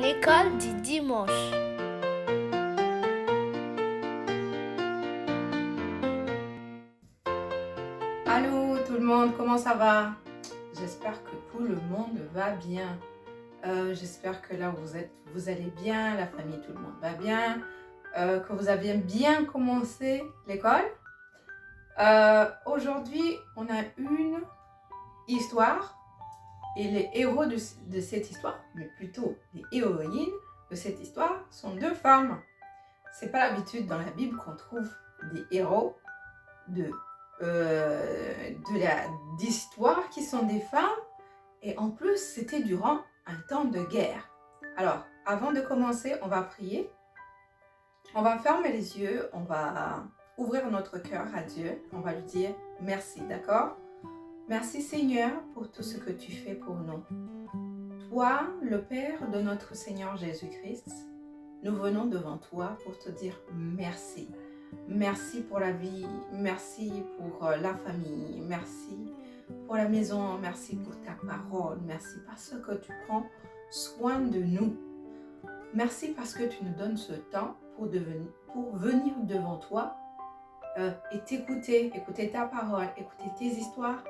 L'école du dimanche. Allô tout le monde, comment ça va? J'espère que tout le monde va bien. J'espère que là où vous êtes, vous allez bien, la famille, tout le monde va bien, que vous avez bien commencé l'école. Aujourd'hui, on a une histoire et les héros de cette histoire, mais plutôt les héroïnes de cette histoire sont deux femmes. C'est pas l'habitude dans la Bible qu'on trouve des héros d'histoires qui sont des femmes, et en plus c'était durant un temps de guerre. Alors avant de commencer, on va prier, on va fermer les yeux, on va ouvrir notre cœur à Dieu, on va lui dire merci, d'accord? Merci Seigneur pour tout ce que tu fais pour nous. Toi, le Père de notre Seigneur Jésus-Christ, nous venons devant toi pour te dire merci. Merci pour la vie, merci pour la famille, merci pour la maison, merci pour ta parole, merci parce que tu prends soin de nous. Merci parce que tu nous donnes ce temps pour venir devant toi et t'écouter, écouter ta parole, écouter tes histoires,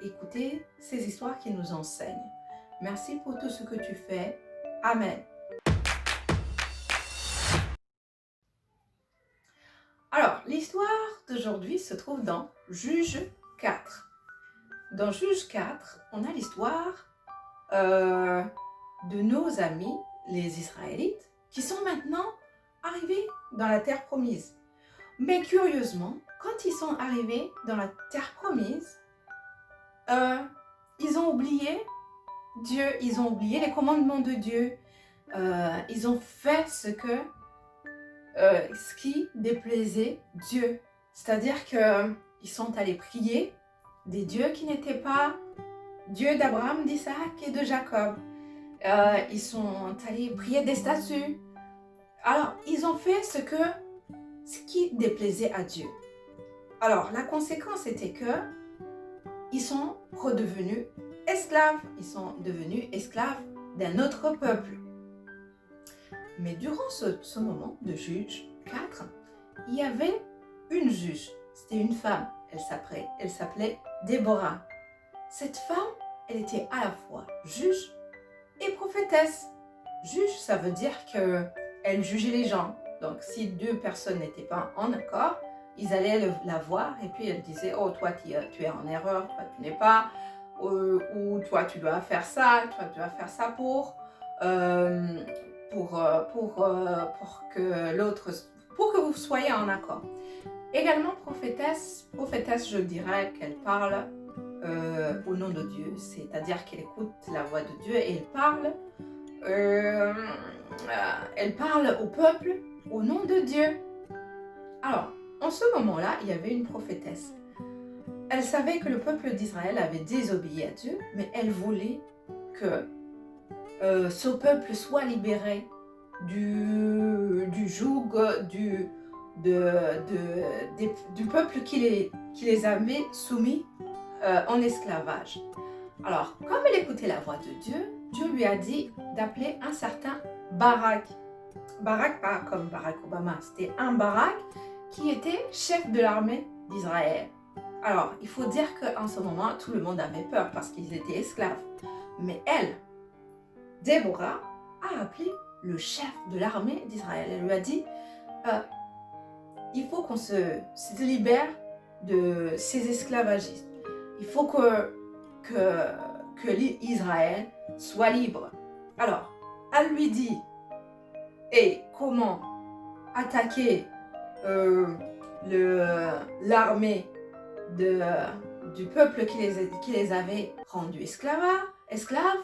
écouter ces histoires qui nous enseignent. Merci pour tout ce que tu fais. Amen. Alors, l'histoire d'aujourd'hui se trouve dans Juge 4. Dans Juge 4, on a l'histoire de nos amis, les Israélites, qui sont maintenant arrivés dans la terre promise. Mais curieusement, quand ils sont arrivés dans la terre promise, ils ont oublié Dieu, ils ont oublié les commandements de Dieu, ils ont fait ce qui déplaisait Dieu. C'est-à-dire qu'ils sont allés prier des dieux qui n'étaient pas Dieu d'Abraham, d'Isaac et de Jacob. Ils sont allés prier des statues. Alors, ils ont fait ce qui déplaisait à Dieu. Alors, la conséquence était ils sont redevenus esclaves. Ils sont devenus esclaves d'un autre peuple. Mais durant ce moment de Juge 4, il y avait une juge. C'était une femme. Elle s'appelait Déborah. Cette femme, elle était à la fois juge et prophétesse. Juge, ça veut dire qu'elle jugeait les gens. Donc, si deux personnes n'étaient pas en accord, ils allaient la voir et puis elle disait « Oh, toi, tu es en erreur, toi, tu n'es pas. Ou toi, tu dois faire ça, toi, tu dois faire ça pour que vous soyez en accord. » Également, prophétesse, je dirais qu'elle parle au nom de Dieu, c'est-à-dire qu'elle écoute la voix de Dieu et elle parle au peuple au nom de Dieu. Alors, en ce moment-là, il y avait une prophétesse. Elle savait que le peuple d'Israël avait désobéi à Dieu, mais elle voulait que ce peuple soit libéré du joug du peuple qui les avait soumis en esclavage. Alors, comme elle écoutait la voix de Dieu, Dieu lui a dit d'appeler un certain Barak. Barak, pas comme Barack Obama, c'était un Barak qui était chef de l'armée d'Israël. Alors, il faut dire qu'en ce moment, tout le monde avait peur parce qu'ils étaient esclaves. Mais elle, Déborah, a appelé le chef de l'armée d'Israël. Elle lui a dit, il faut qu'on se libère de ces esclavagistes. Il faut que Israël soit libre. Alors, elle lui dit, et comment attaquer l'armée du peuple qui les avait rendus esclaves,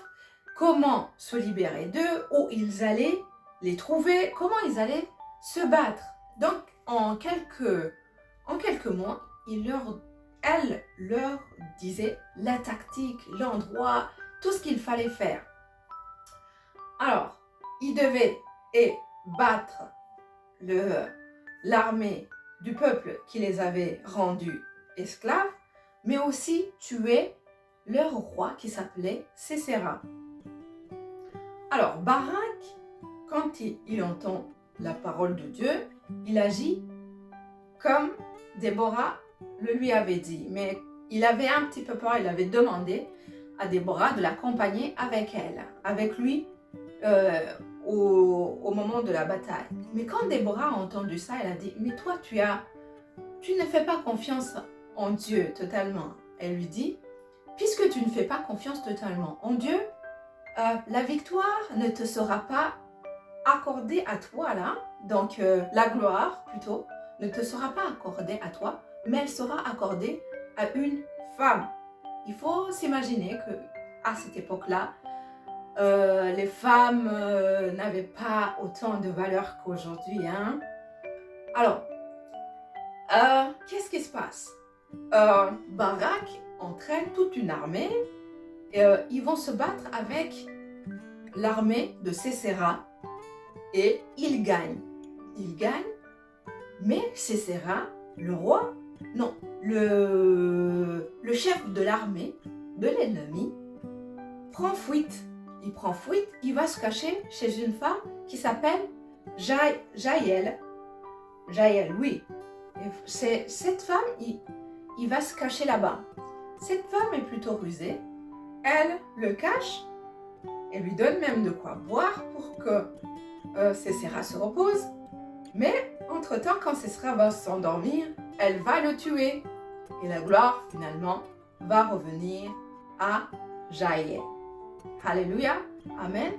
comment se libérer d'eux, où ils allaient les trouver, comment ils allaient se battre. Donc, en quelques mois, elle leur disait la tactique, l'endroit, tout ce qu'il fallait faire. Alors, ils devaient battre l'armée du peuple qui les avait rendus esclaves, mais aussi tuer leur roi qui s'appelait Sisera. Alors, Barak quand il entend la parole de Dieu, il agit comme Déborah le lui avait dit. Mais il avait un petit peu peur, il avait demandé à Déborah de l'accompagner avec lui au moment de la bataille. Mais quand Déborah a entendu ça, elle a dit, mais toi tu ne fais pas confiance en Dieu totalement. Elle lui dit, puisque tu ne fais pas confiance totalement en Dieu, la victoire ne te sera pas accordée à toi là, donc la gloire plutôt, ne te sera pas accordée à toi, mais elle sera accordée à une femme. Il faut s'imaginer que à cette époque-là, les femmes n'avaient pas autant de valeur qu'aujourd'hui. Hein? Alors, qu'est-ce qui se passe? Barak entraîne toute une armée. Ils vont se battre avec l'armée de Sisera et ils gagnent. Ils gagnent, mais Sisera, le roi, non, le chef de l'armée de l'ennemi, prend fuite. Il prend fuite, il va se cacher chez une femme qui s'appelle Jaël. Jaël, oui. C'est cette femme, il va se cacher là-bas. Cette femme est plutôt rusée. Elle le cache et lui donne même de quoi boire pour que Sisera se repose. Mais entre-temps, quand Sisera va s'endormir, elle va le tuer. Et la gloire, finalement, va revenir à Jaël. Alléluia, Amen.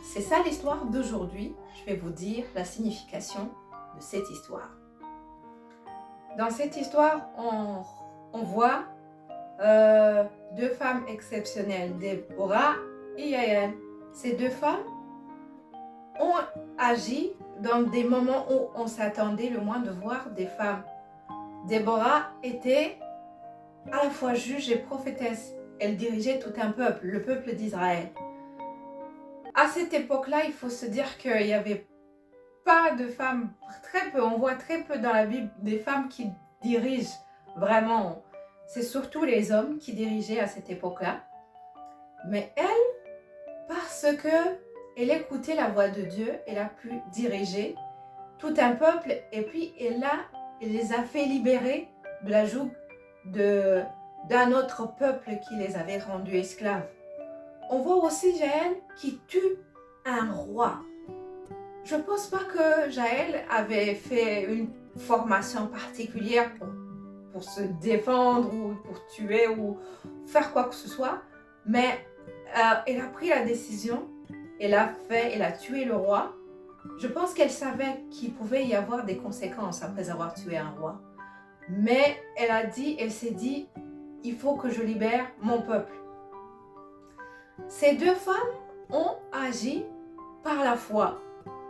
C'est ça l'histoire d'aujourd'hui. Je vais vous dire la signification de cette histoire. Dans cette histoire, on voit deux femmes exceptionnelles, Déborah et Jaël. Ces deux femmes ont agi dans des moments où on s'attendait le moins de voir des femmes. Déborah était à la fois juge et prophétesse. Elle dirigeait tout un peuple, le peuple d'Israël. À cette époque-là, il faut se dire qu'il n'y avait pas de femmes, très peu, on voit très peu dans la Bible des femmes qui dirigent vraiment. C'est surtout les hommes qui dirigeaient à cette époque-là. Mais elle, parce qu'elle écoutait la voix de Dieu, elle a pu diriger tout un peuple et puis elle les a fait libérer de la joug d'un autre peuple qui les avait rendus esclaves. On voit aussi Jaël qui tue un roi. Je ne pense pas que Jaël avait fait une formation particulière pour se défendre ou pour tuer ou faire quoi que ce soit, mais elle a pris la décision, elle a tué le roi. Je pense qu'elle savait qu'il pouvait y avoir des conséquences après avoir tué un roi. Mais elle s'est dit, il faut que je libère mon peuple. Ces deux femmes ont agi par la foi.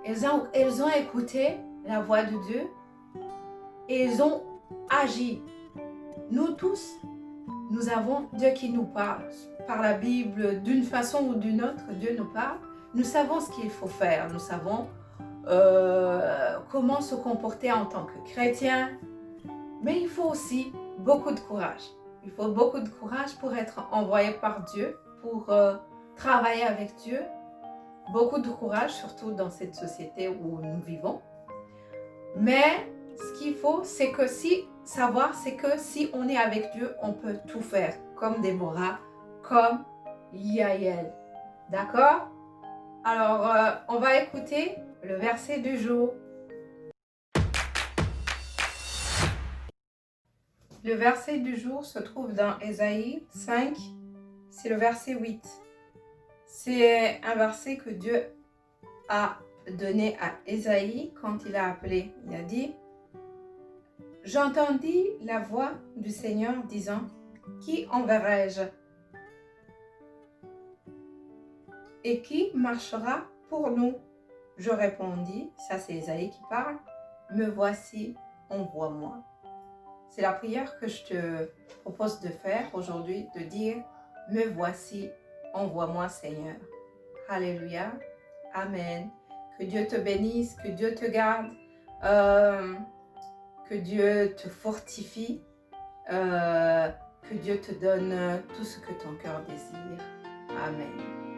Elles ont écouté la voix de Dieu et elles ont agi. Nous tous, nous avons Dieu qui nous parle. Par la Bible, d'une façon ou d'une autre, Dieu nous parle. Nous savons ce qu'il faut faire. Nous savons comment se comporter en tant que chrétien. Mais il faut aussi beaucoup de courage. Il faut beaucoup de courage pour être envoyé par Dieu, pour travailler avec Dieu. Beaucoup de courage, surtout dans cette société où nous vivons. Mais ce qu'il faut, c'est que si on est avec Dieu, on peut tout faire, comme Déborah, comme Jaël. D'accord? Alors, on va écouter le verset du jour. Le verset du jour se trouve dans Ésaïe 5, c'est le verset 8. C'est un verset que Dieu a donné à Ésaïe quand il a appelé. Il a dit, « J'entendis la voix du Seigneur disant, qui enverrai-je? Et qui marchera pour nous? Je répondis, ça c'est Ésaïe qui parle, me voici, envoie-moi. » C'est la prière que je te propose de faire aujourd'hui, de dire, me voici, envoie-moi Seigneur. Alléluia. Amen. Que Dieu te bénisse, que Dieu te garde, que Dieu te fortifie, que Dieu te donne tout ce que ton cœur désire. Amen.